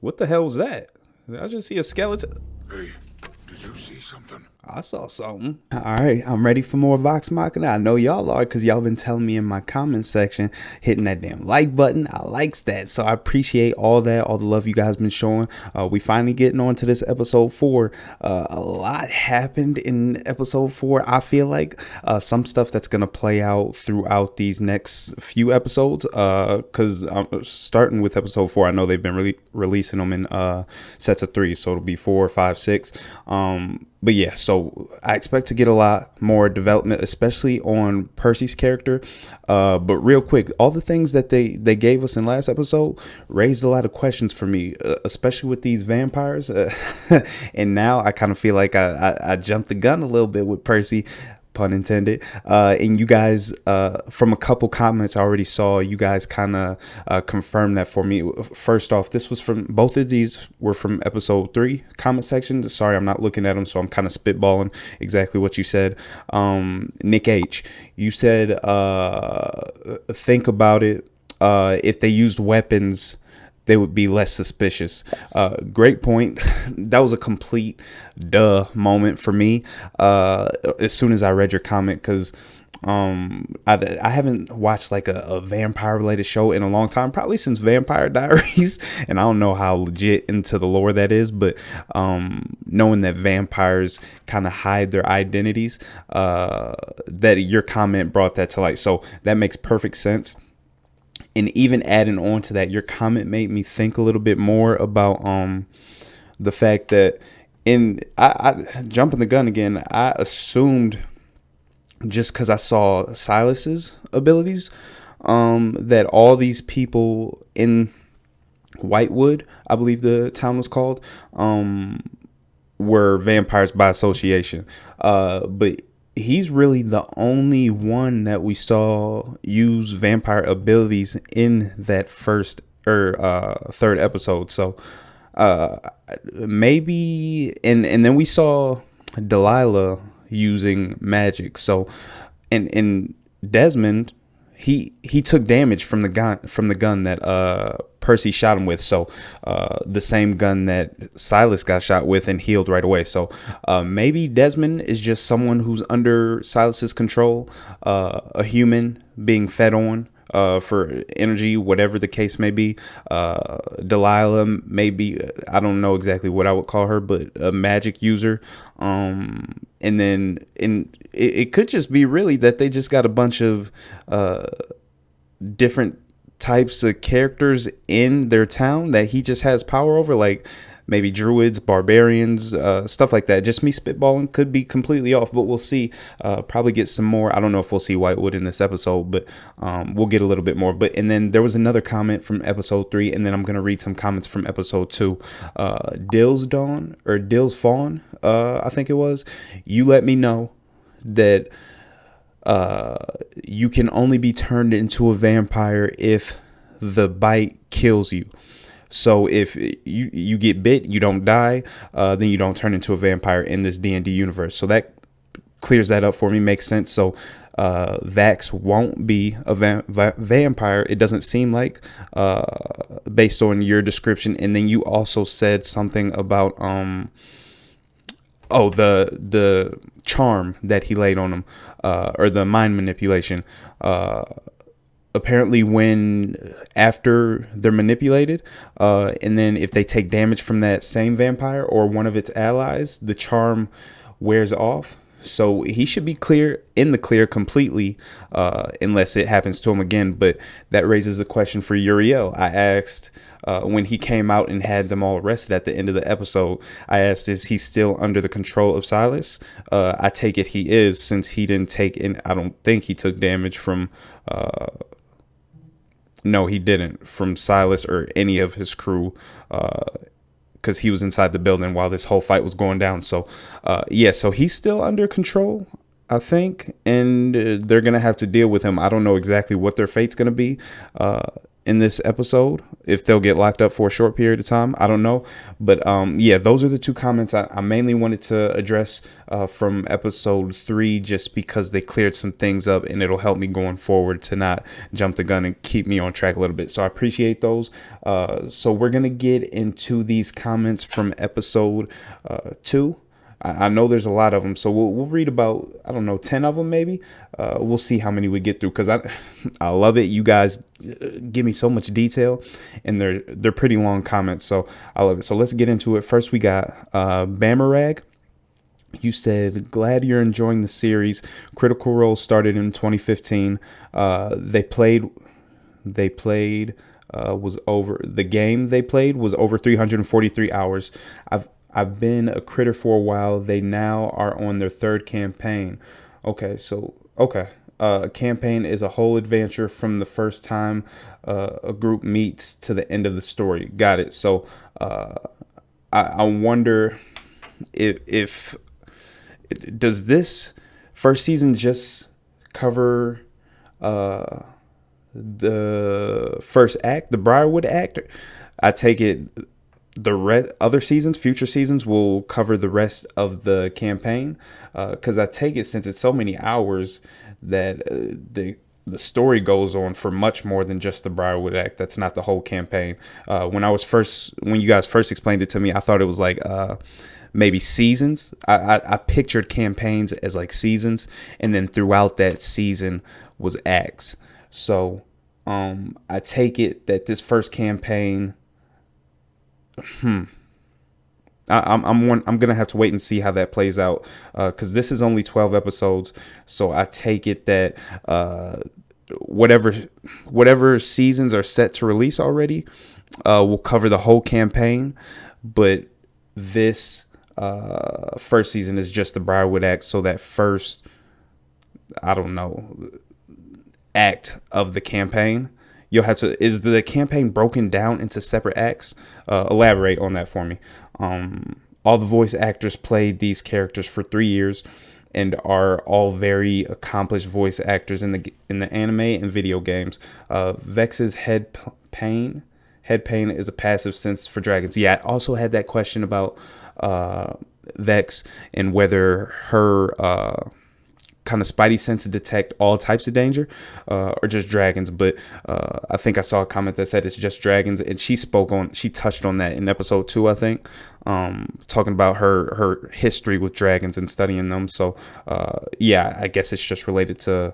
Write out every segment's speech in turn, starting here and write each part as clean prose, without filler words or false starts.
What the hell was that? Did I just see a skeleton? Hey, did you see something? I saw something. All right, I'm ready for more Vox Machina. I know y'all are because y'all been telling me in my comment section, hitting that damn like button. I likes that. So I appreciate all that, all the love you guys been showing. We finally getting on to this episode 4. A lot happened in episode 4. I feel like some stuff that's going to play out throughout these next few episodes because I'm starting with episode 4. I know they've been releasing them in sets of 3. So it'll be 4, 5, 6. But yeah, so I expect to get a lot more development, especially on Percy's character. But real quick, all the things that they gave us in last episode raised a lot of questions for me, especially with these vampires. And now I kind of feel like I jumped the gun a little bit with Percy, pun intended. And you guys, from a couple comments I already saw, you guys kind of confirmed that for me. First off, this was from, both of these were from episode 3 comment section. Sorry, I'm not looking at them, so I'm kind of spitballing exactly what you said. Nick H, you said, think about it. If they used weapons, they would be less suspicious. Great point. That was a complete duh moment for me as soon as I read your comment, because I haven't watched like a vampire related show in a long time, probably since Vampire Diaries. And I don't know how legit into the lore that is, but knowing that vampires kind of hide their identities, that your comment brought that to light. So that makes perfect sense. And even adding on to that, your comment made me think a little bit more about the fact that I jumping the gun again, I assumed, just because I saw Silas's abilities, that all these people in Whitewood, I believe the town was called, were vampires by association. But he's really the only one that we saw use vampire abilities in that first or third episode. So maybe, and then we saw Delilah using magic. So and Desmond, he took damage from the gun that Percy shot him with. So the same gun that Silas got shot with and healed right away. So maybe Desmond is just someone who's under Silas's control, a human being fed on for energy, whatever the case may be. Delilah may be, I don't know exactly what I would call her, but a magic user. And then it could just be really that they just got a bunch of different types of characters in their town that he just has power over, like maybe druids, barbarians, stuff like that. Just me spitballing, could be completely off, but we'll see. Probably get some more. I don't know if we'll see Whitewood in this episode, but we'll get a little bit more. But and then there was another comment from episode 3, and then I'm gonna read some comments from episode 2. Dill's Dawn or Dill's Fawn, I think it was. You let me know that you can only be turned into a vampire if the bite kills you. So if you get bit, you don't die, then you don't turn into a vampire in this D&D universe. So that clears that up for me. Makes sense. So Vax won't be a vampire. It doesn't seem like, based on your description. And then you also said something about the charm that he laid on him, or the mind manipulation. Apparently when after they're manipulated, and then if they take damage from that same vampire or one of its allies, the charm wears off. So he should be in the clear completely, unless it happens to him again. But that raises a question for Uriel. I asked, when he came out and had them all arrested at the end of the episode, I asked, is he still under the control of Silas? I take it he is, since he didn't take in. I don't think he took damage from, no, he didn't, from Silas or any of his crew, because he was inside the building while this whole fight was going down. So, yeah, so he's still under control, I think, and they're going to have to deal with him. I don't know exactly what their fate's going to be in this episode. If they'll get locked up for a short period of time, I don't know. But yeah, those are the two comments I mainly wanted to address from episode 3, just because they cleared some things up and it'll help me going forward to not jump the gun and keep me on track a little bit. So I appreciate those. So we're going to get into these comments from episode 2. I know there's a lot of them, so we'll read about, I don't know, 10 of them maybe. We'll see how many we get through, because I love it. You guys give me so much detail, and they're pretty long comments, so I love it. So let's get into it. First, we got Bamarag. You said, glad you're enjoying the series. Critical Role started in 2015. The game they played was over 343 hours. I've been a critter for a while. They now are on their 3rd campaign. Okay. Campaign is a whole adventure from the first time a group meets to the end of the story. Got it. So I wonder if does this first season just cover the first act, the Briarwood act? I take it the other seasons, future seasons, will cover the rest of the campaign, because I take it, since it's so many hours, that the story goes on for much more than just the Briarwood act. That's not the whole campaign. When you guys first explained it to me, I thought it was like maybe seasons. I pictured campaigns as like seasons, and then throughout that season was acts. So I take it that this first campaign, I'm gonna have to wait and see how that plays out, because this is only 12 episodes. So I take it that whatever seasons are set to release already will cover the whole campaign, but this first season is just the Briarwood act. So that first, I don't know, act of the campaign, you'll have to, is the campaign broken down into separate acts? Elaborate on that for me. All the voice actors played these characters for 3 years and are all very accomplished voice actors in the anime and video games. Vex's head pain is a passive sense for dragons. Yeah, I also had that question about Vex and whether her kind of spidey sense to detect all types of danger, or just dragons. But I think I saw a comment that said it's just dragons, and she touched on that in episode 2, I think, talking about her history with dragons and studying them. So yeah, I guess it's just related to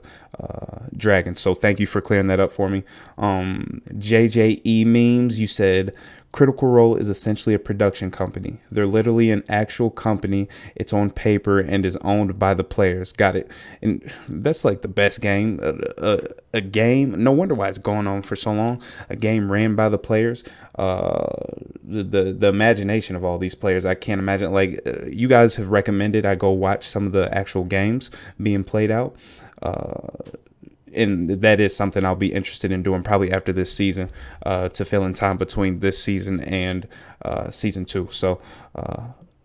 dragons. So thank you for clearing that up for me. JJE Memes, you said, Critical Role is essentially a production company. They're literally an actual company. It's on paper and is owned by the players. Got it. And that's like the best game. A game. No wonder why it's going on for so long. A game ran by the players. The imagination of all these players. I can't imagine. Like you guys have recommended I go watch some of the actual games being played out. And that is something I'll be interested in doing probably after this season, to fill in time between this season and season 2. So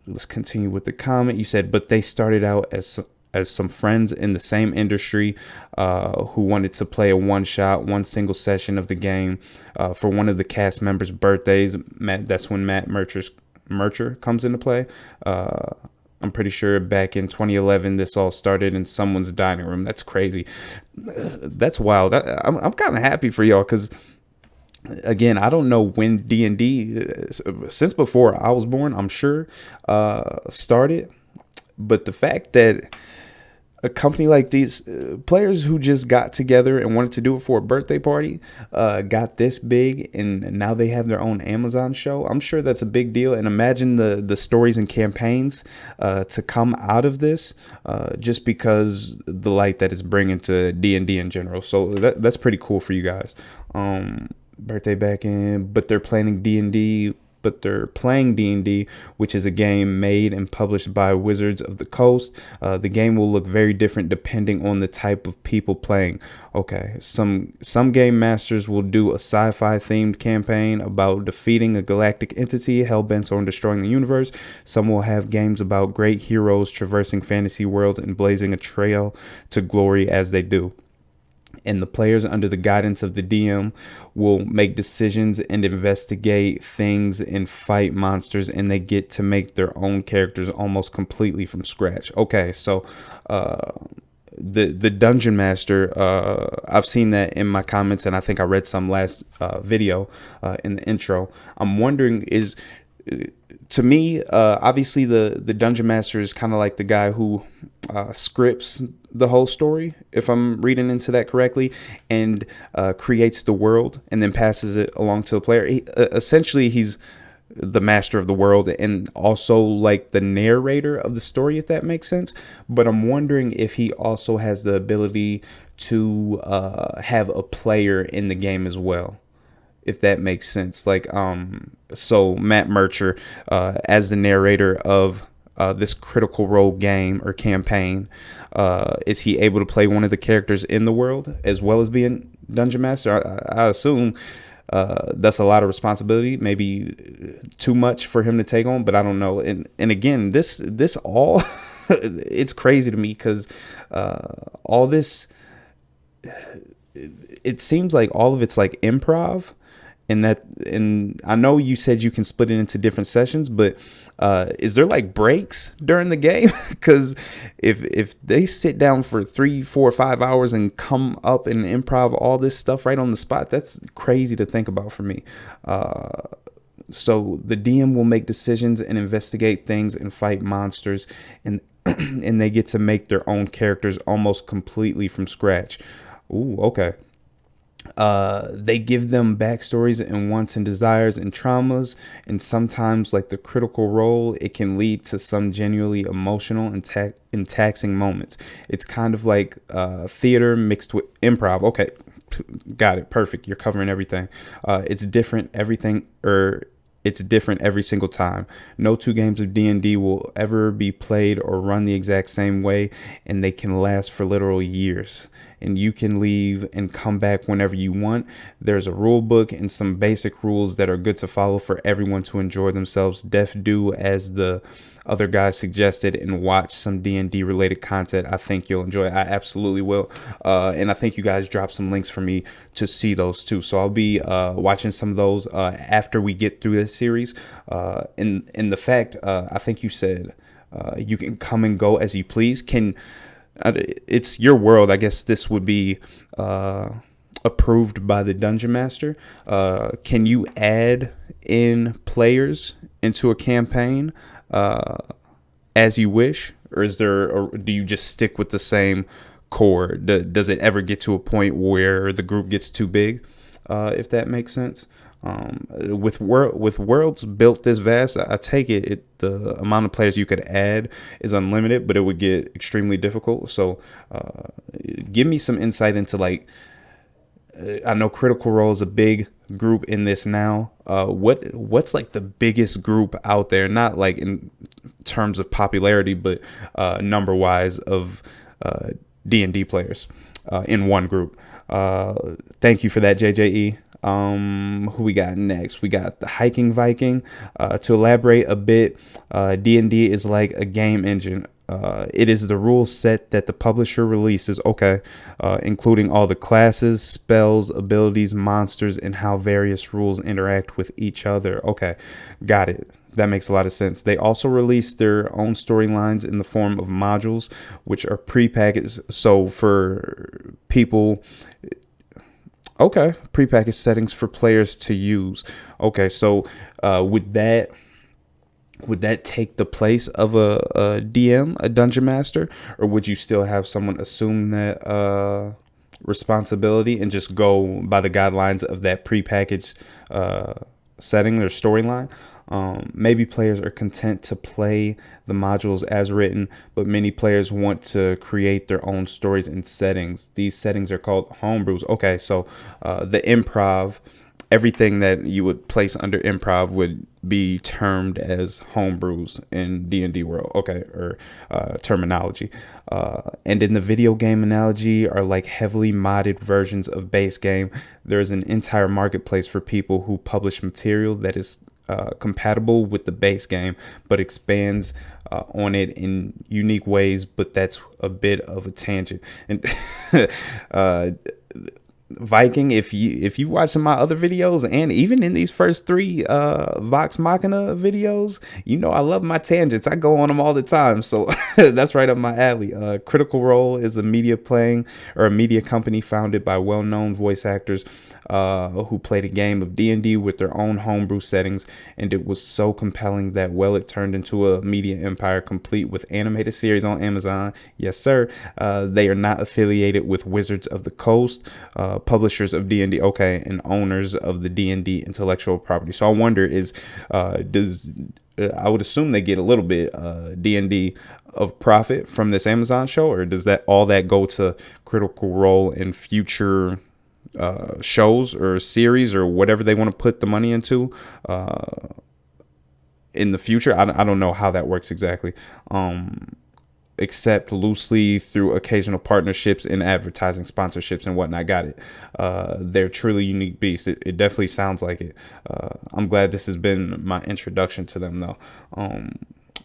let's continue with the comment. You said, but they started out as some friends in the same industry who wanted to play a one single session of the game for one of the cast members' birthdays. That's when Matt Mercer comes into play. I'm pretty sure back in 2011, this all started in someone's dining room. That's crazy. That's wild. I'm kind of happy for y'all, because, again, I don't know when D&D, since before I was born, I'm sure, started. But the fact that a company like these players who just got together and wanted to do it for a birthday party got this big, and now they have their own Amazon show. I'm sure that's a big deal. And imagine the stories and campaigns to come out of this, just because the light that it's bringing to D&D in general. So that's pretty cool for you guys. Birthday back in, but they're playing D&D, which is a game made and published by Wizards of the Coast. The game will look very different depending on the type of people playing. Okay, some game masters will do a sci-fi themed campaign about defeating a galactic entity hell-bent on destroying the universe. Some will have games about great heroes traversing fantasy worlds and blazing a trail to glory as they do. and the players, under the guidance of the DM, will make decisions and investigate things and fight monsters, and they get to make their own characters almost completely from scratch. Okay, so the dungeon master, I've seen that in my comments, and I think I read some last video in the intro. I'm wondering, is to me, obviously the dungeon master is kind of like the guy who scripts the whole story, if I'm reading into that correctly, and creates the world and then passes it along to the player. Essentially, he's the master of the world and also like the narrator of the story, if that makes sense. But I'm wondering if he also has the ability to have a player in the game as well, if that makes sense. Like, so Matt Mercher, as the narrator of this Critical Role game or campaign, is he able to play one of the characters in the world as well as being Dungeon Master? I assume that's a lot of responsibility, maybe too much for him to take on, but I don't know. And again, this all it's crazy to me because all this, it seems like all of it's like improv. And I know you said you can split it into different sessions, but is there like breaks during the game? Because if they sit down for 3, 4, 5 hours and come up and improv all this stuff right on the spot, that's crazy to think about for me. So the DM will make decisions and investigate things and fight monsters, and and they get to make their own characters almost completely from scratch. Ooh, okay. They give them backstories and wants and desires and traumas, and sometimes, like the Critical Role, it can lead to some genuinely emotional and taxing moments. It's kind of like theater mixed with improv. Okay, got it. Perfect. You're covering everything. It's different. It's different every single time. No two games of D&D will ever be played or run the exact same way, and they can last for literal years. And you can leave and come back whenever you want. There's a rule book and some basic rules that are good to follow for everyone to enjoy themselves. Do as the other guys suggested and watch some D&D related content. I think you'll enjoy it. I absolutely will. And I think you guys dropped some links for me to see those too. So I'll be watching some of those after we get through this series. In the fact, I think you said you can come and go as you please. It's your world. I guess this would be approved by the Dungeon Master. Can you add in players into a campaign as you wish, or do you just stick with the same core? Does it ever get to a point where the group gets too big, if that makes sense? With worlds built this vast, I take it the amount of players you could add is unlimited, but it would get extremely difficult. So give me some insight into, like, I know Critical Role is a big group in this now. What's like the biggest group out there, not like in terms of popularity, but number wise of D&D players in one group? Thank you for that, JJE. Who we got next? We got the Hiking Viking. To elaborate a bit, D&D is like a game engine. It is the rule set that the publisher releases, including all the classes, spells, abilities, monsters, and how various rules interact with each other. Okay, got it. That makes a lot of sense. They also release their own storylines in the form of modules, which are prepackaged. So for people... Okay, prepackaged settings for players to use. Okay, so would that take the place of a DM, a dungeon master, or would you still have someone assume that responsibility and just go by the guidelines of that prepackaged setting or storyline? Maybe players are content to play the modules as written, but many players want to create their own stories and settings. These settings are called homebrews. Okay, so the improv, everything that you would place under improv would be termed as homebrews in D&D world. Okay, or terminology. And in the video game analogy are like heavily modded versions of base game. There's an entire marketplace for people who publish material that is compatible with the base game, but expands on it in unique ways. But that's a bit of a tangent. And Viking, if you watch some of my other videos, and even in these first three Vox Machina videos, you know I love my tangents. I go on them all the time, so that's right up my alley. Critical Role is a media playing or a media company founded by well-known voice actors who played a game of D&D with their own homebrew settings, and it was so compelling that, well, it turned into a media empire complete with animated series on Amazon. Yes, sir. They are not affiliated with Wizards of the Coast, publishers of D&D, okay, and owners of the D&D intellectual property. So I wonder does I would assume they get a little bit D&D of profit from this Amazon show, or does that all that go to Critical Role in future shows or series or whatever they want to put the money into in the future? I don't know how that works exactly, except loosely through occasional partnerships and advertising sponsorships and whatnot. Got it. They're truly unique beasts. It definitely sounds like it. I'm glad this has been my introduction to them, though.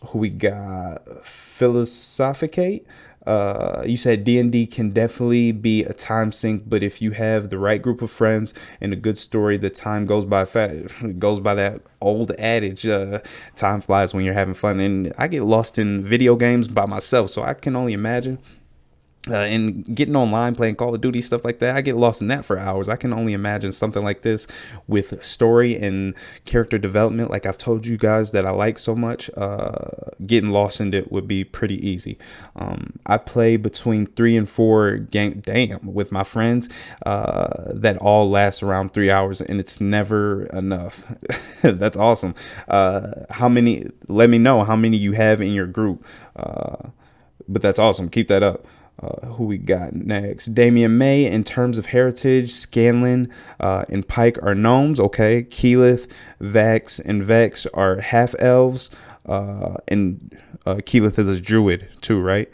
Who we got? Philosophicate. You said D&D can definitely be a time sink, but if you have the right group of friends and a good story, the time goes by fast. It goes by that old adage, time flies when you're having fun. And I get lost in video games by myself, so I can only imagine. And getting online, playing Call of Duty, stuff like that, I get lost in that for hours. I can only imagine something like this with story and character development, like I've told you guys that I like so much. Getting lost in it would be pretty easy. I play between 3 and 4 game with my friends that all last around 3 hours, and it's never enough. That's awesome. How many? Let me know how many you have in your group. But that's awesome. Keep that up. Who we got next? Damian May. In terms of heritage, Scanlan and Pike are gnomes. Okay. Keyleth, Vax, and Vex are half elves. And Keyleth is a druid too, right?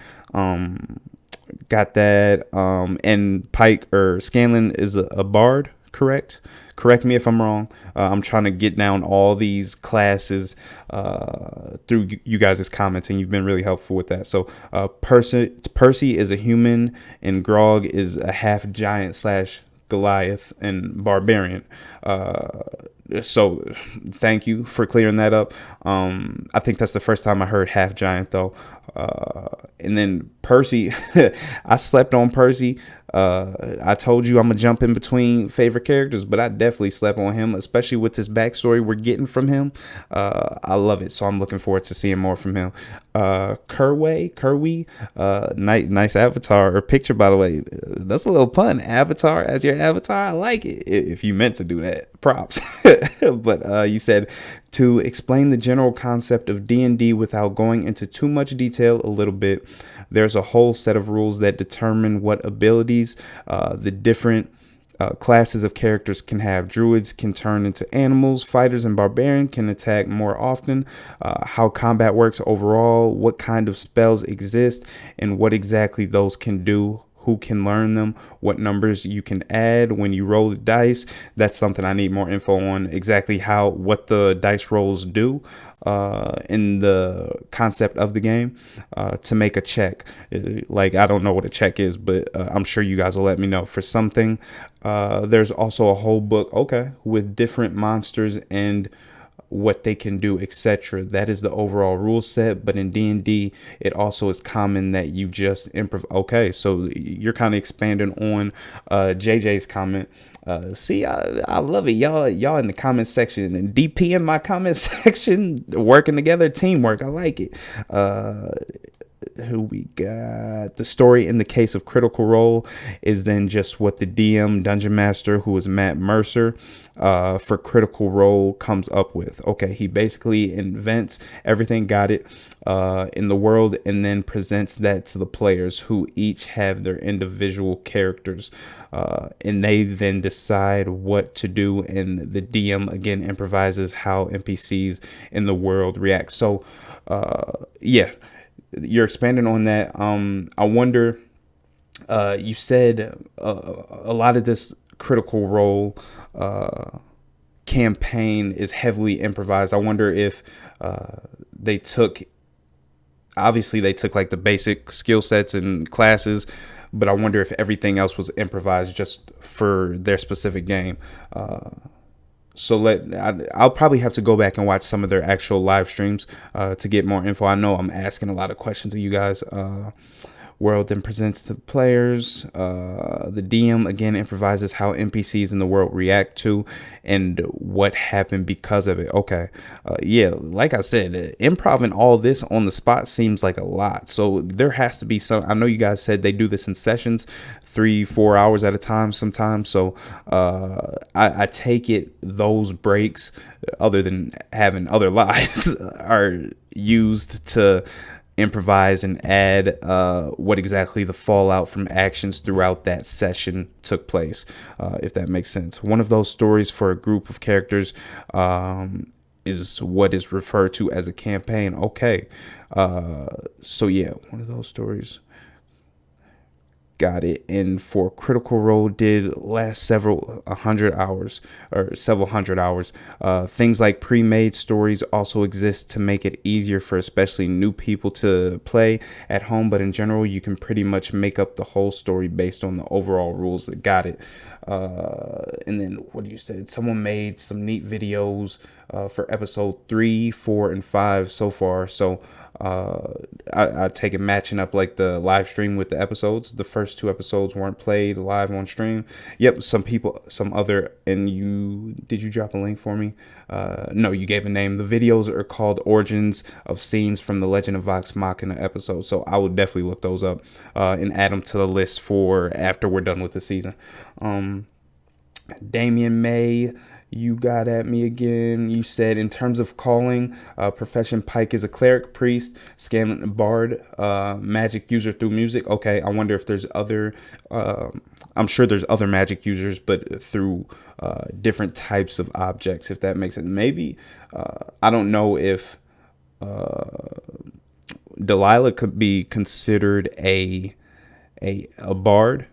Got that. And Pike or Scanlan is a bard, correct? Correct me if I'm wrong. I'm trying to get down all these classes through you guys' comments, and you've been really helpful with that. So Percy is a human, and Grog is a half giant / Goliath and barbarian. So thank you for clearing that up. I think that's the first time I heard half giant, though. And then Percy, I slept on Percy. I told you I'm gonna jump in between favorite characters, but I definitely slept on him, especially with this backstory we're getting from him. I love it, so I'm looking forward to seeing more from him. Kerway, nice avatar or picture, by the way. That's a little pun. Avatar as your avatar. I like it. If you meant to do that, props. But you said to explain the general concept of D&D without going into too much detail a little bit. There's a whole set of rules that determine what abilities the different classes of characters can have. Druids can turn into animals. Fighters and barbarian can attack more often. How combat works overall. What kind of spells exist and what exactly those can do. Who can learn them, what numbers you can add when you roll the dice. That's something I need more info on, exactly what the dice rolls do in the concept of the game to make a check. Like, I don't know what a check is, but I'm sure you guys will let me know. For something, there's also a whole book, okay, with different monsters and what they can do, etc. That is the overall rule set, but in D&D it also is common that you just improv. Okay, so you're kind of expanding on JJ's comment. See, I love it. Y'all in the comment section and DP in my comment section, working together, teamwork. I like it. Who we got? The story in the case of Critical Role is then just what the DM Dungeon Master, who is Matt Mercer, for Critical Role comes up with. Okay, he basically invents everything, got it, in the world, and then presents that to the players, who each have their individual characters, and they then decide what to do, and the DM again improvises how NPCs in the world react. So yeah, you're expanding on that. I wonder, you said a lot of this Critical Role campaign is heavily improvised. I wonder if obviously they took like the basic skill sets and classes, but I wonder if everything else was improvised just for their specific game. I'll probably have to go back and watch some of their actual live streams to get more info. I know I'm asking a lot of questions of you guys. World then presents to the players. The DM again improvises how NPCs in the world react to and what happened because of it. Okay. Yeah, like I said, improv and all this on the spot seems like a lot. So there has to be some. I know you guys said they do this in sessions, 3-4 hours at a time sometimes. So I take it those breaks, other than having other lives, are used to improvise and add what exactly the fallout from actions throughout that session took place, if that makes sense. One of those stories for a group of characters is what is referred to as a campaign. Okay. So yeah, one of those stories. Got it. And for Critical Role did last several hundred hours. Things like pre-made stories also exist to make it easier for especially new people to play at home, but in general you can pretty much make up the whole story based on the overall rules. Got it. And then what you said, someone made some neat videos for episode 3, 4, and 5 so far. So I take it matching up like the live stream with the episodes. The first 2 episodes weren't played live on stream. Yep, some other, and did you drop a link for me? No, you gave a name. The videos are called Origins of Scenes from the Legend of Vox Machina episode. So I would definitely look those up and add them to the list for after we're done with the season. Damian May, you got at me again. You said, in terms of calling, profession, Pike is a cleric, priest, Scanlan, bard, magic user through music. Okay, I wonder if there's other, I'm sure there's other magic users, but through different types of objects, if that makes sense. Maybe, I don't know if Delilah could be considered a bard,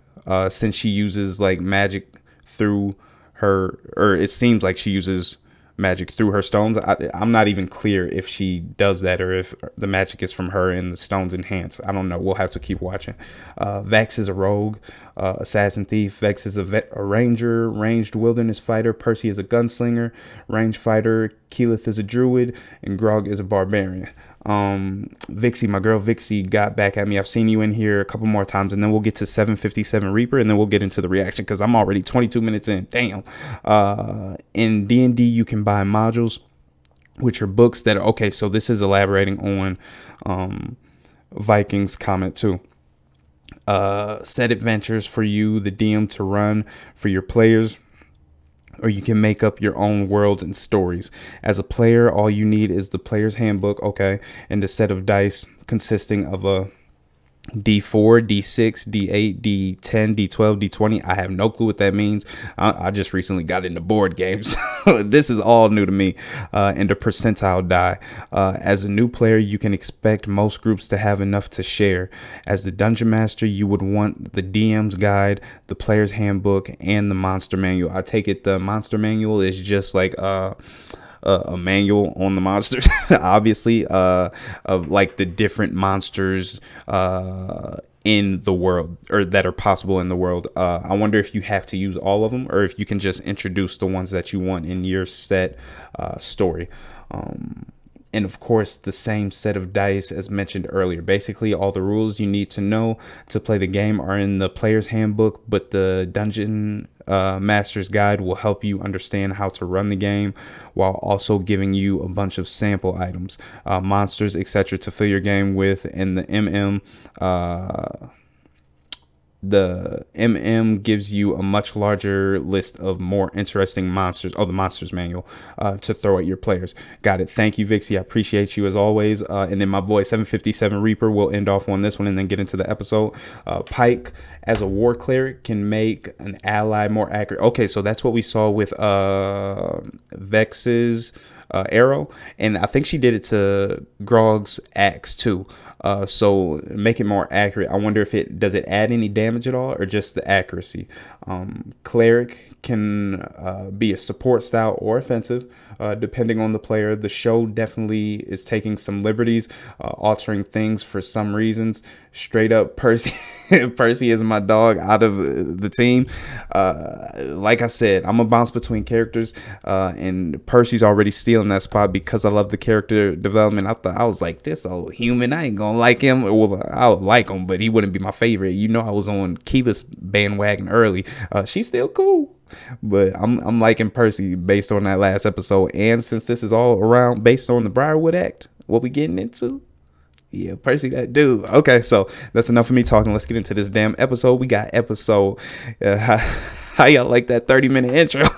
since she uses like magic through her, or it seems like she uses magic through her stones. I'm not even clear if she does that or if the magic is from her and the stones enhance. I don't know. We'll have to keep watching. Vex is a rogue, assassin, thief. Vex is a ranger, ranged wilderness fighter. Percy is a gunslinger, ranged fighter. Keyleth is a druid, and Grog is a barbarian. Vixie, my girl Vixie, got back at me. I've seen you in here a couple more times, and then we'll get to 757 Reaper, and then we'll get into the reaction because I'm already 22 minutes in. Damn. In D&D, you can buy modules, which are books that are okay. So this is elaborating on Vikings comment too. Set adventures for you, the DM, to run for your players, or you can make up your own worlds and stories. As a player, all you need is the player's handbook, okay, and a set of dice consisting of a D4, D6, D8, D10, D12, D20. I have no clue what that means. I just recently got into board games. This is all new to me. And a percentile die. As a new player, you can expect most groups to have enough to share. As the dungeon master, you would want the DM's guide, the player's handbook, and the monster manual. I take it the monster manual is just like a manual on the monsters, obviously, of like the different monsters in the world, or that are possible in the world. I wonder if you have to use all of them, or if you can just introduce the ones that you want in your set story. And of course, the same set of dice as mentioned earlier. Basically, all the rules you need to know to play the game are in the player's handbook, but the dungeon master's guide will help you understand how to run the game, while also giving you a bunch of sample items, monsters, etc. to fill your game with. And the MM gives you a much larger list of more interesting monsters. Oh, the monsters manual to throw at your players. Got it. Thank you, Vixie. I appreciate you as always. And then my boy 757 Reaper will end off on this one and then get into the episode. Pike, as a war cleric, can make an ally more accurate. Okay, so that's what we saw with Vex's arrow, and I think she did it to Grog's axe too. So make it more accurate. I wonder if does it add any damage at all, or just the accuracy. Cleric can be a support style or offensive, depending on the player. The show definitely is taking some liberties, altering things for some reasons. Straight up, Percy Percy is my dog out of the team. Like I said, I'm gonna bounce between characters, and Percy's already stealing that spot because I love the character development. I was like, this old human, I ain't gonna like him. Well, I would like him, but he wouldn't be my favorite. You know, I was on Keyleth's bandwagon early. She's still cool, but I'm liking Percy based on that last episode. And since this is all around based on the Briarwood Act, what we getting into? Yeah, Percy, that dude. Okay, so that's enough of me talking. Let's get into this damn episode. We got episode. How y'all like that 30-minute intro?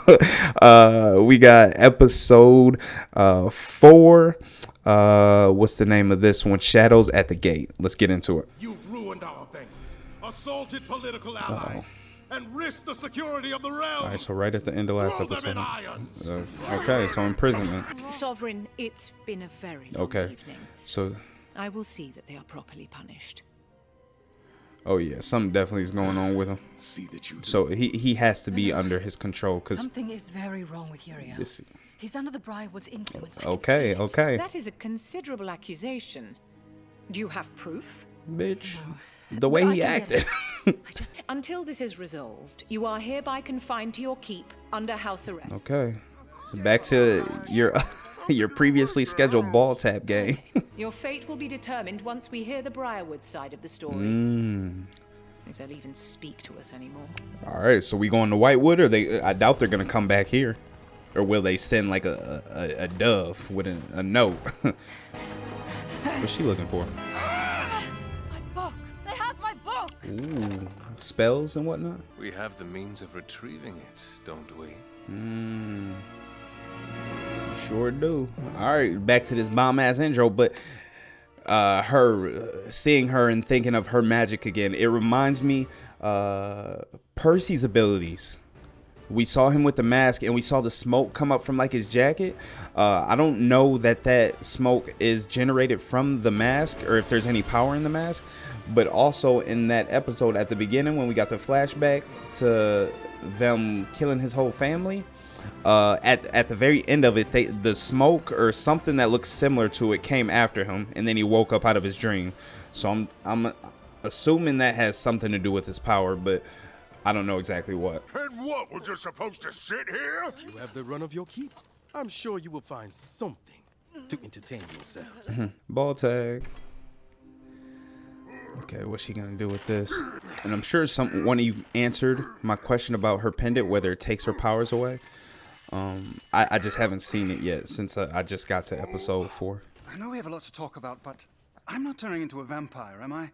We got episode 4. What's the name of this one? Shadows at the Gate. Let's get into it. You've ruined our thing, assaulted political allies, and risked the security of the realm. All right, so right at the end of last Throw them episode. in irons. Okay, so imprisonment. Sovereign, it's been a very long Okay, evening. so. I will see that they are properly punished. Oh yeah, something definitely is going on with him. See that you do. So he has to be under his control because. Something is very wrong with Uriah. He's under the Briarwood's influence. I can Okay, feel it. okay, That is a considerable accusation. Do you have proof? bitch. The way But I he can get acted. it. I just Until this is resolved, you are hereby confined to your keep under house arrest. Okay, back to your your previously scheduled ball tap game. Your fate will be determined once we hear the Briarwood side of the story. If they'll even speak to us anymore. All right, so we going to Whitewood, or I doubt they're gonna come back here, or will they send like a dove with a note? What's she looking for? my book. They have my book. Ooh, spells and whatnot. We have the means of retrieving it, don't we? Sure do. All right, back to this bomb ass intro, but seeing her and thinking of her magic again, it reminds me Percy's abilities. We saw him with the mask, and we saw the smoke come up from like his jacket. I don't know that smoke is generated from the mask, or if there's any power in the mask. But also in that episode at the beginning, when we got the flashback to them killing his whole family, at the very end of it, the smoke or something that looks similar to it came after him, and then he woke up out of his dream. So I'm assuming that has something to do with his power, but I don't know exactly what. And what, we're just supposed to sit here? You have the run of your keep. I'm sure you will find something to entertain yourselves. Ball tag. Okay, what's she gonna do with this? And I'm sure one of you answered my question about her pendant, whether it takes her powers away. I just haven't seen it yet since I just got to episode 4. I know we have a lot to talk about, but I'm not turning into a vampire, am I?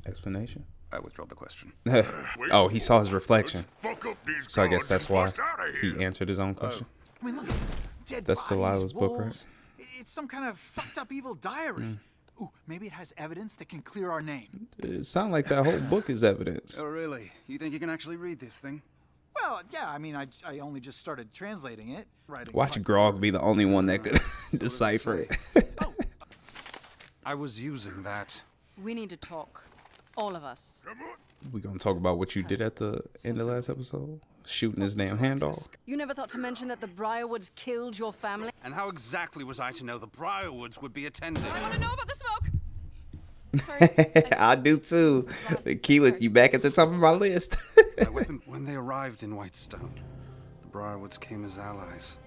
Explanation? I withdraw the question. Oh, he saw his reflection, Fuck up these so I guess guards that's and why bust outta he here. answered his own question. I mean, look, dead That's bodies, Delilah's book, right? wolves. It's some kind of fucked up evil diary. Ooh, maybe it has evidence that can clear our name. It sounds like that whole book is evidence. Oh, really? You think you can actually read this thing? Well, yeah, I mean, I only just started translating it. Writing Watch Grog be the only one that could decipher it. I was using that. We need to talk. All of us. We gonna talk about what you did at the end of last episode? Shooting his damn hand off. You never thought to mention that the Briarwoods killed your family? And how exactly was I to know the Briarwoods would be attended? I want to know about the smoke. Sorry. I do too. Keyleth, you back at the top of my list. When they arrived in Whitestone, the Briarwoods came as allies.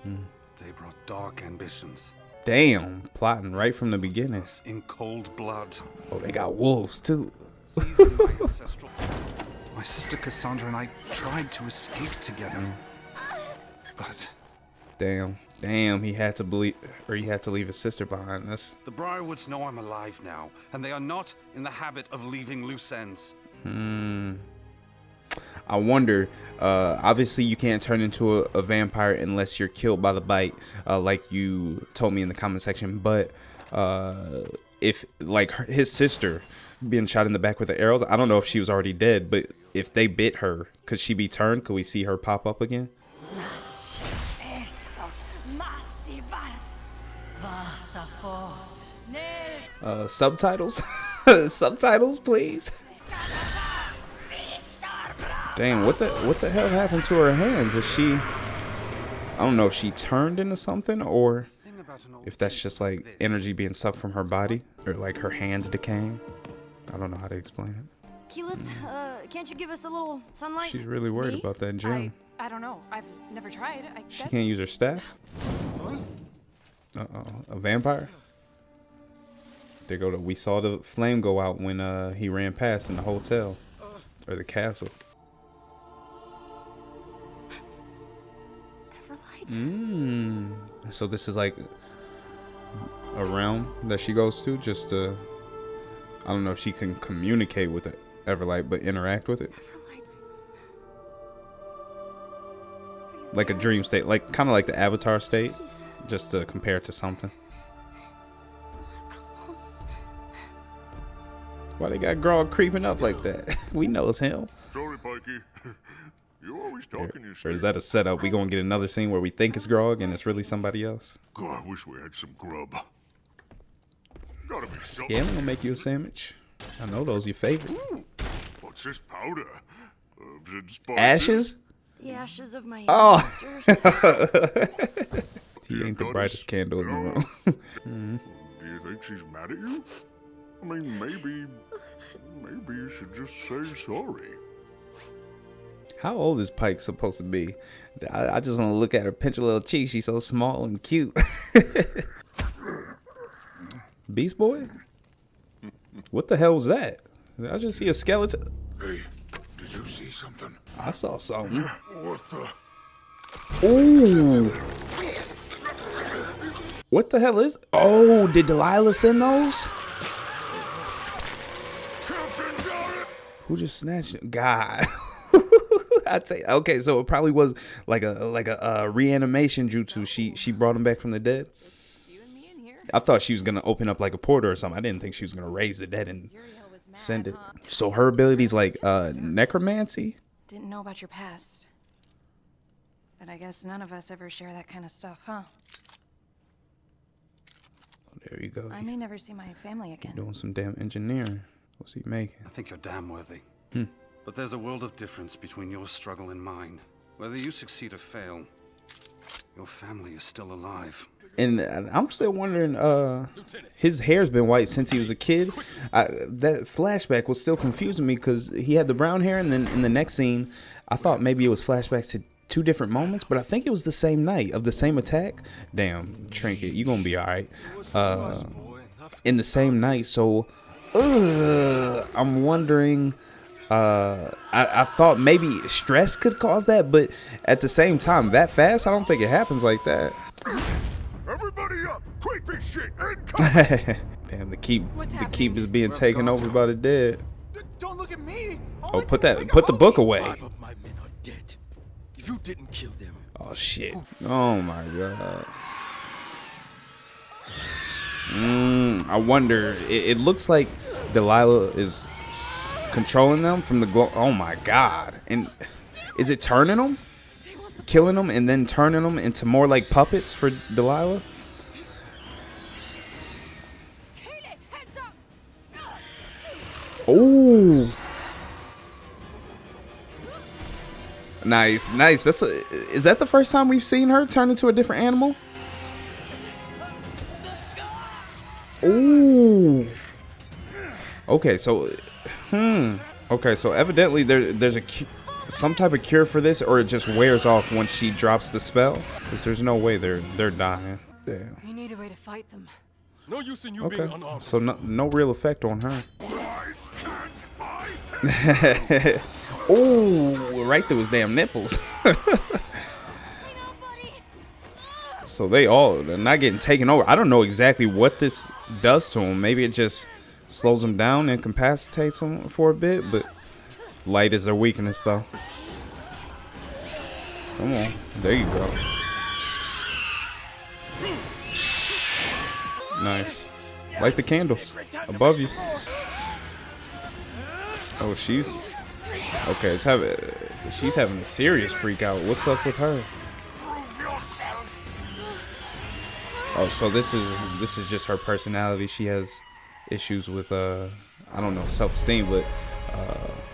They brought dark ambitions. Damn, plotting right from the beginning. In cold blood. Oh, they got wolves too. Seizing my ancestral... My sister Cassandra and I tried to escape together. But Damn, he had to leave his sister behind. That's the Briarwoods know I'm alive now, and they are not in the habit of leaving loose ends. I wonder, obviously you can't turn into a vampire unless you're killed by the bite, like you told me in the comment section, but if like his sister being shot in the back with the arrows, I don't know if she was already dead, but if they bit her, could she be turned? Could we see her pop up again? Subtitles? Subtitles, please. Dang, what the hell happened to her hands? Is she... I don't know if she turned into something or if that's just like energy being sucked from her body or like her hands decaying. I don't know how to explain it. Keyleth, can't you give us a little sunlight? She's really worried about that gym. I don't know. I've never tried. She can't use her staff? Uh-oh. A vampire? There go to... We saw the flame go out when he ran past in the hotel. Or the castle. So this is like a realm that she goes to just to... I don't know if she can communicate with the Everlight, but interact with it. Like a dream state, like kind of like the Avatar state, just to compare it to something. Why they got Grog creeping up like that? We know it's him. Sorry, Pikey. You always talking Or is that a setup? We gonna get another scene where we think it's Grog and it's really somebody else? God, I wish we had some grub. Gotta be something. Scaling will make you a sandwich. I know those your favorite. Ooh, what's this powder? Ashes? The ashes of my ancestors. ancestors. He ain't the brightest candle in the room. Do you think she's mad at you? I mean, maybe you should just say sorry. How old is Pike supposed to be? I just want to look at her, pinch her little cheek. She's so small and cute. Beast Boy? What the hell was that? Did I just see a skeleton? Hey, did you see something? I saw something. What the? Ooh. What the hell is... Oh, did Delilah send those? Who just snatched it? God. I'd say, okay, so it probably was like a reanimation jutsu. She brought him back from the dead. I thought she was gonna open up like a portal or something. I didn't think she was gonna raise the dead and send it. So her abilities like necromancy. Didn't know about your past. But I guess none of us ever share that kind of stuff, huh? There you go. I may never see my family again. Doing some damn engineering. What's he making? I think you're damn worthy. But there's a world of difference between your struggle and mine. Whether you succeed or fail, your family is still alive. And I'm still wondering, his hair's been white since he was a kid. That flashback was still confusing me because he had the brown hair, and then in the next scene, I thought maybe it was flashbacks to two different moments, but I think it was the same night of the same attack. Damn, Trinket, you gonna be all right. In the same night, so I'm wondering... I thought maybe stress could cause that, but at the same time, that fast, I don't think it happens like that. Everybody up! Creepy shit! Incoming! Damn, the keep is being taken over by the dead. Don't look at me. Oh, put the book away. 5 of my men are dead. You didn't kill them. Oh shit! Oh my god. I wonder. It looks like Delilah is controlling them from the glow. Oh my god! And is it turning them, killing them, and then turning them into more like puppets for Delilah? Oh, nice. Is that the first time we've seen her turn into a different animal? Ooh. Okay, so okay, so evidently there's some type of cure for this, or it just wears off once she drops the spell. Because there's no way they're dying. Damn. We need a way to fight them. No use in you being Okay, unarmed. so no real effect on her. Oh, right through his damn nipples. So they're not getting taken over. I don't know exactly what this does to them. Maybe it just slows them down, incapacitates them for a bit, but light is their weakness though. Come on, there you go. Nice. Light the candles above you. Oh, she's okay. She's having a serious freak out. What's up with her? Oh, so this is just her personality. She has issues with I don't know, self-esteem, but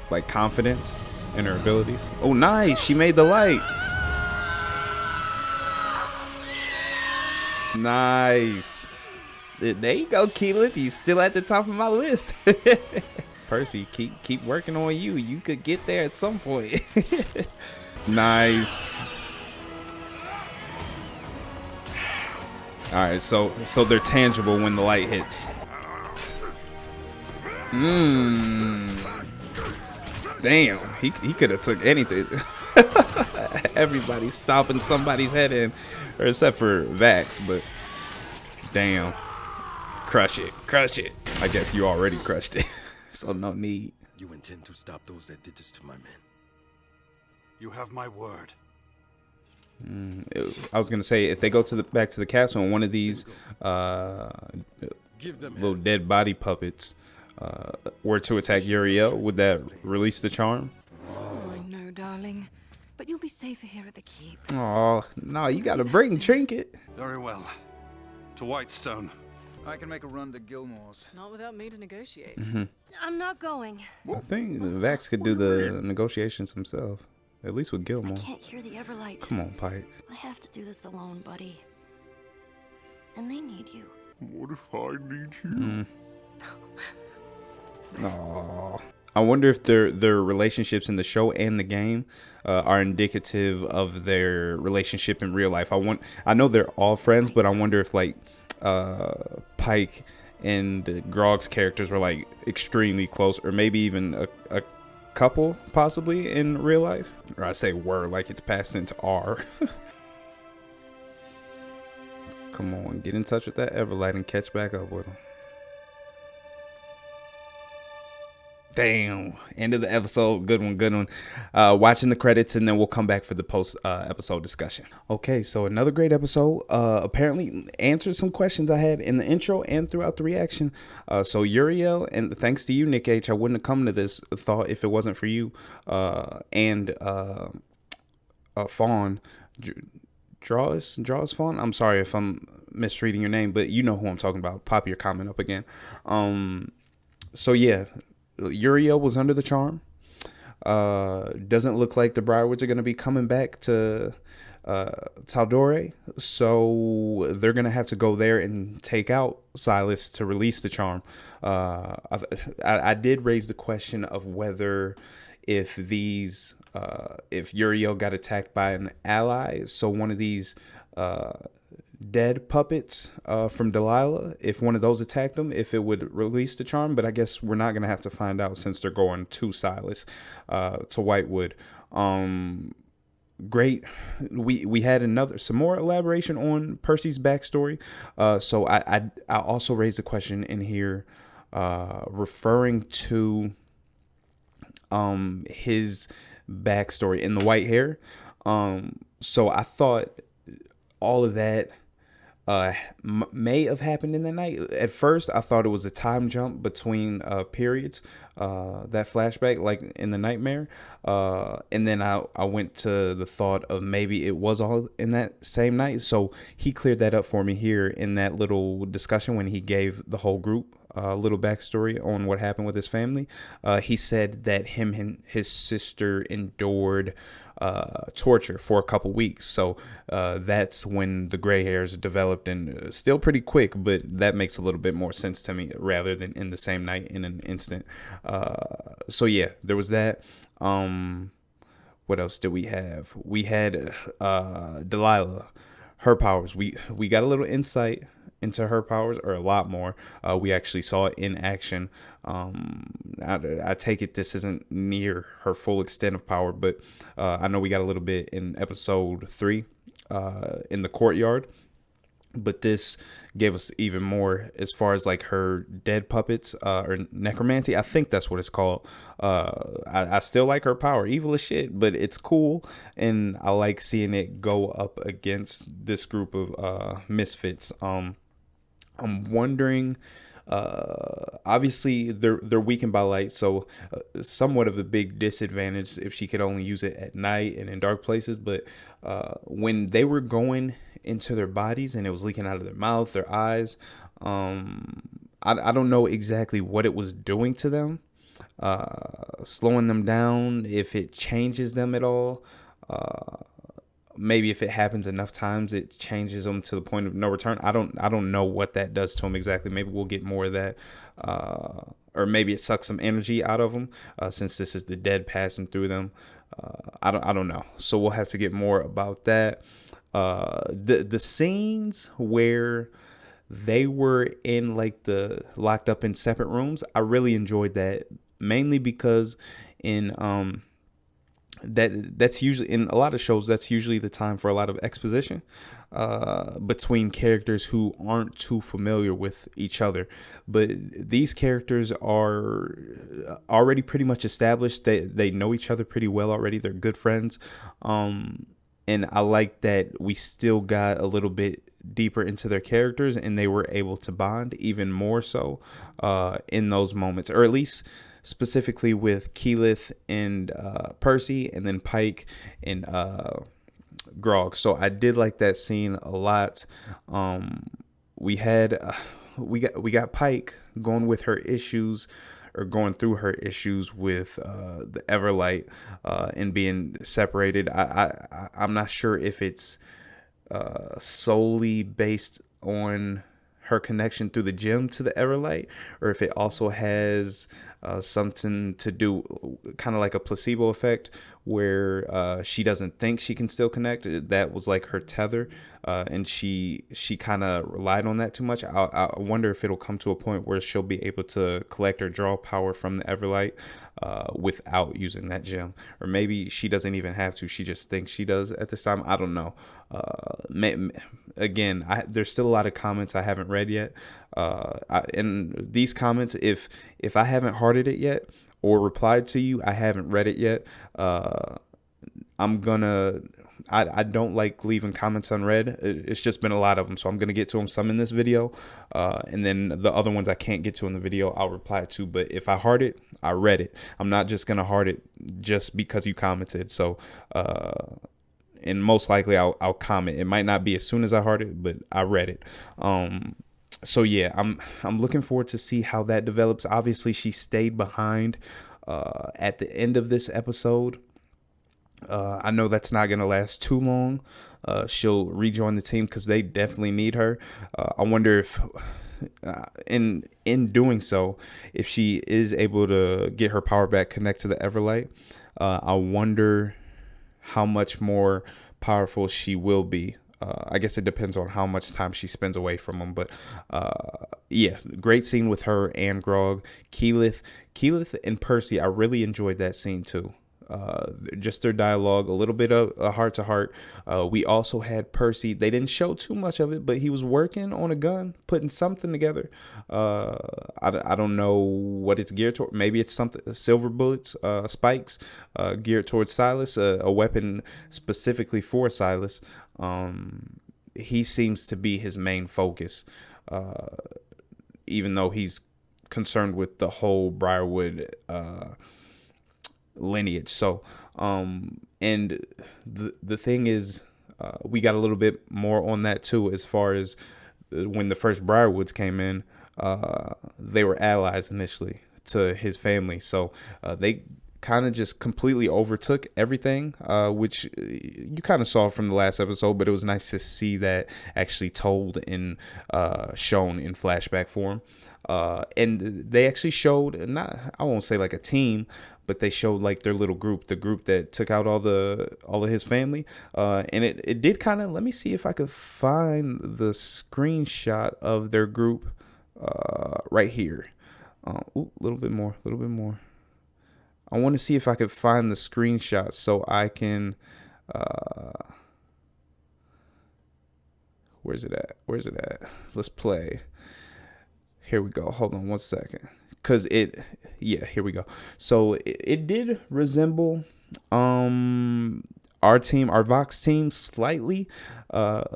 like confidence in her abilities. Oh, nice. She made the light. Nice. There you go, Keyleth. You still at the top of my list. Percy, keep working on you. You could get there at some point. Nice. All right, so they're tangible when the light hits. Damn, he could have took anything. Everybody's stomping somebody's head in, or except for Vax, but damn. Crush it. I guess you already crushed it, so no need. You intend to stop those that did this to my men? You have my word. I was gonna say, if they go back to the castle and one of these Give them little dead body puppets were to attack Uriel, would that release the charm? Oh, I know, darling. But you'll be safer here at the keep. Oh no, you gotta bring Trinket. Very well. To Whitestone. I can make a run to Gilmore's. Not without me to negotiate. I'm not going. I think Vax could do the negotiations himself, at least with I Gilmore. can't hear the Everlight. Come on, Pike. I have to do this alone, buddy. And they need you. What if I need you? Aww. I wonder if their relationships in the show and the game are indicative of their relationship in real life. I know they're all friends, but I wonder if like Pike and Grog's characters were like extremely close, or maybe even a couple possibly in real life. Or I say were like it's past tense are. Come on, get in touch with that Everlight and catch back up with him. Damn. End of the episode. Good one. Watching the credits, and then we'll come back for the post episode discussion. Okay, so another great episode. Apparently answered some questions I had in the intro and throughout the reaction. So Uriel, and thanks to you, Nick H, I wouldn't have come to this thought if it wasn't for you. And Fawn. Draws Fawn. I'm sorry if I'm misreading your name, but you know who I'm talking about. Pop your comment up again. So yeah. Uriel was under the charm. Doesn't look like the Briarwoods are going to be coming back to Taldore, so they're going to have to go there and take out Silas to release the charm. I did raise the question of whether if Uriel got attacked by an ally, so one of these dead puppets from Delilah, if one of those attacked them, if it would release the charm. But I guess we're not gonna have to find out since they're going to Silas, to Whitewood. Great. We had some more elaboration on Percy's backstory. So I also raised a question in here referring to his backstory in the white hair. So I thought all of that may have happened in the night. At first, I thought it was a time jump between periods, that flashback, like in the nightmare. And then I went to the thought of maybe it was all in that same night. So he cleared that up for me here in that little discussion when he gave the whole group a little backstory on what happened with his family. He said that him and his sister endured torture for a couple weeks, so that's when the gray hairs developed, and still pretty quick, but that makes a little bit more sense to me rather than in the same night in an instant. So yeah, there was that. What else did we have? We had Delilah, her powers. We got a little insight into her powers, or a lot more. We actually saw it in action. I take it this isn't near her full extent of power, but I know we got a little bit in episode 3 in the courtyard, but this gave us even more as far as like her dead puppets, or necromancy. I think that's what it's called. I still like her power, evil as shit, but it's cool, and I like seeing it go up against this group of misfits. I'm wondering, obviously they're weakened by light, so somewhat of a big disadvantage if she could only use it at night and in dark places. But when they were going into their bodies, and it was leaking out of their mouth, their eyes. I don't know exactly what it was doing to them, slowing them down, if it changes them at all. Maybe if it happens enough times, it changes them to the point of no return. I don't know what that does to them exactly. Maybe we'll get more of that, or maybe it sucks some energy out of them, since this is the dead passing through them. I don't know. So we'll have to get more about that. The scenes where they were in like the locked up in separate rooms, I really enjoyed that, mainly because in that's usually in a lot of shows, that's usually the time for a lot of exposition between characters who aren't too familiar with each other. But these characters are already pretty much established. They know each other pretty well already. They're good friends. And I like that we still got a little bit deeper into their characters, and they were able to bond even more so in those moments, or at least specifically with Keyleth and Percy, and then Pike and Grog. So I did like that scene a lot. We got Pike going with her issues, or going through her issues with the Everlight and being separated. I'm not sure if it's solely based on her connection through the gym to the Everlight, or if it also has something to do, kind of like a placebo effect, where she doesn't think she can still connect. That was like her tether, and she kind of relied on that too much. I wonder if it'll come to a point where she'll be able to collect or draw power from the Everlight without using that gem, or maybe she doesn't even have to. She just thinks she does at this time. I don't know. Again, there's still a lot of comments I haven't read yet. And these comments, if I haven't hearted it yet or replied to you, I haven't read it yet. I don't like leaving comments unread. It's just been a lot of them, so I'm gonna get to them some in this video, and then the other ones I can't get to in the video, I'll reply to. But if I heart it, I read it. I'm not just gonna heart it just because you commented. So and most likely I'll comment. It might not be as soon as I heart it, but I read it. So yeah, I'm looking forward to see how that develops. Obviously, she stayed behind at the end of this episode. I know that's not going to last too long. She'll rejoin the team because they definitely need her. I wonder if in doing so, if she is able to get her power back, connect to the Everlight, I wonder how much more powerful she will be. I guess it depends on how much time she spends away from them. But yeah, great scene with her and Grog. Keyleth and Percy, I really enjoyed that scene too. Just their dialogue, a little bit of a heart to heart. We also had Percy. They didn't show too much of it, but he was working on a gun, putting something together. I don't know what it's geared toward. Maybe it's something, silver bullets, spikes, geared towards Silas, a weapon specifically for Silas. He seems to be his main focus, even though he's concerned with the whole Briarwood lineage. So and the thing is, we got a little bit more on that too, as far as when the first Briarwoods came in. They were allies initially to his family, so they kind of just completely overtook everything, which you kind of saw from the last episode, but it was nice to see that actually told in shown in flashback form. And they actually showed, not, I won't say like a team, but they showed like their little group, the group that took out all of his family. And it did kind of, let me see if I could find the screenshot of their group right here. A little bit more. I want to see if I could find the screenshot so I can, where's it at? Let's play. Here we go. Hold on one second. Here we go. So it did resemble our team, our Vox team, slightly.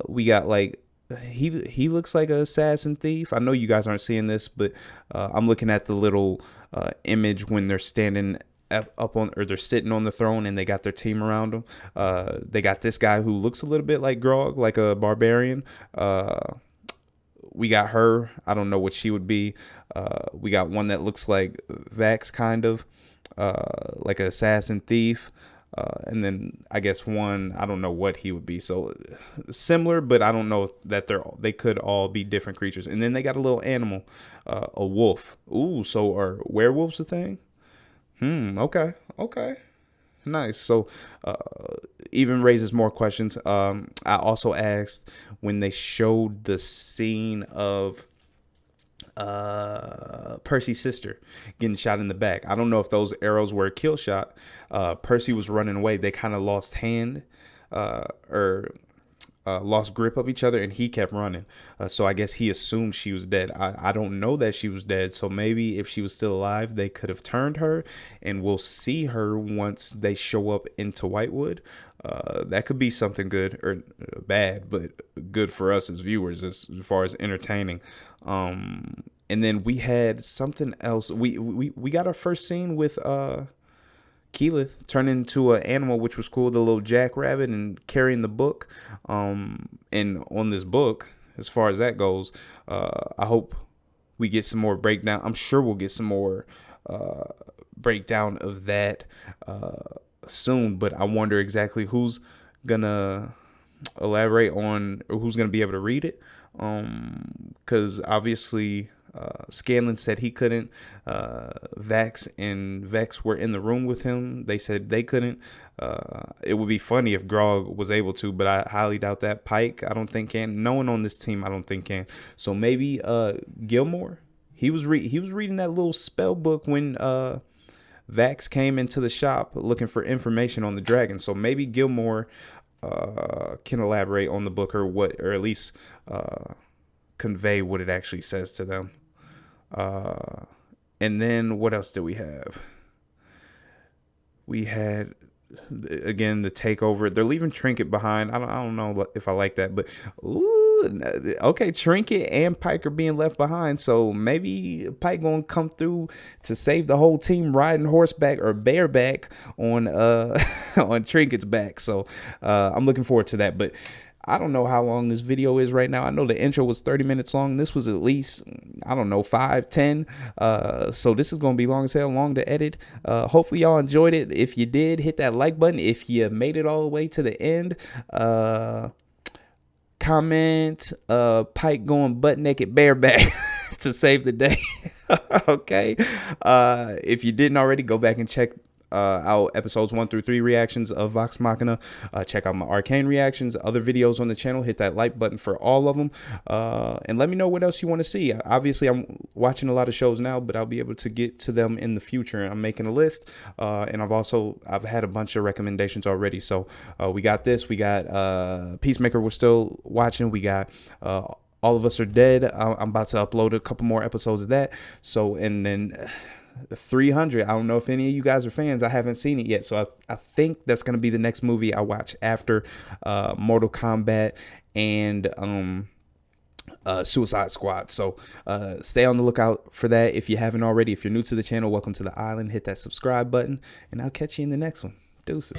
We got like, he looks like an assassin thief. I know you guys aren't seeing this, but I'm looking at the little image when they're standing up on, or they're sitting on the throne, and they got their team around them. They got this guy who looks a little bit like Grog, like a barbarian. We got her. I don't know what she would be. We got one that looks like Vax, kind of like an assassin thief. And then I guess one, I don't know what he would be. So similar, but I don't know that they could all be different creatures. And then they got a little animal, a wolf. Ooh, so are werewolves a thing? Okay. Nice. So even raises more questions. I also asked when they showed the scene of Percy's sister getting shot in the back. I don't know if those arrows were a kill shot. Percy was running away. They kind of lost hand or lost grip of each other, and he kept running. So I guess he assumed she was dead. I don't know that she was dead. So maybe if she was still alive, they could have turned her, and we'll see her once they show up into Whitewood. That could be something good or bad, but good for us as viewers as far as entertaining. And then we had something else. We got our first scene with Keyleth turn into an animal, which was cool. The little jackrabbit and carrying the book. And on this book, as far as that goes, I hope we get some more breakdown. I'm sure we'll get some more breakdown of that soon. But I wonder exactly who's gonna elaborate on, or who's gonna be able to read it. Because obviously Scanlan said he couldn't. Vax and Vex were in the room with him. They said they couldn't. It would be funny if Grog was able to, but I highly doubt that. Pike, I don't think can. No one on this team, I don't think can. So maybe Gilmore. He was reading that little spell book when Vax came into the shop looking for information on the dragon. So maybe Gilmore can elaborate on the book, or what, or at least convey what it actually says to them. And then what else did we have? We had, again, the takeover. They're leaving Trinket behind. I don't know if I like that, but okay, Trinket and Pike are being left behind. So maybe Pike gonna come through to save the whole team riding horseback or bareback on on Trinket's back. So I'm looking forward to that. But I don't know how long this video is right now. I know the intro was 30 minutes long. This was at least, I don't know, 5, 10. So this is going to be long as hell, long to edit. Hopefully y'all enjoyed it. If you did, hit that like button. If you made it all the way to the end, comment, Pike going butt naked bareback to save the day. Okay. If you didn't already, go back and check out episodes 1 through 3 reactions of Vox Machina. Check out my Arcane reactions, other videos on the channel. Hit that like button for all of them, and let me know what else you want to see. Obviously, I'm watching a lot of shows now, but I'll be able to get to them in the future. I'm making a list, and I've had a bunch of recommendations already. So we got this. We got Peacemaker. We're still watching. We got All of Us Are Dead. I'm about to upload a couple more episodes of that. So, and then 300. I don't know if any of you guys are fans. I haven't seen it yet, so I think that's gonna be the next movie I watch after Mortal Kombat and Suicide Squad. So stay on the lookout for that if you haven't already. If you're new to the channel, welcome to the island. Hit that subscribe button, and I'll catch you in the next one. Deuces.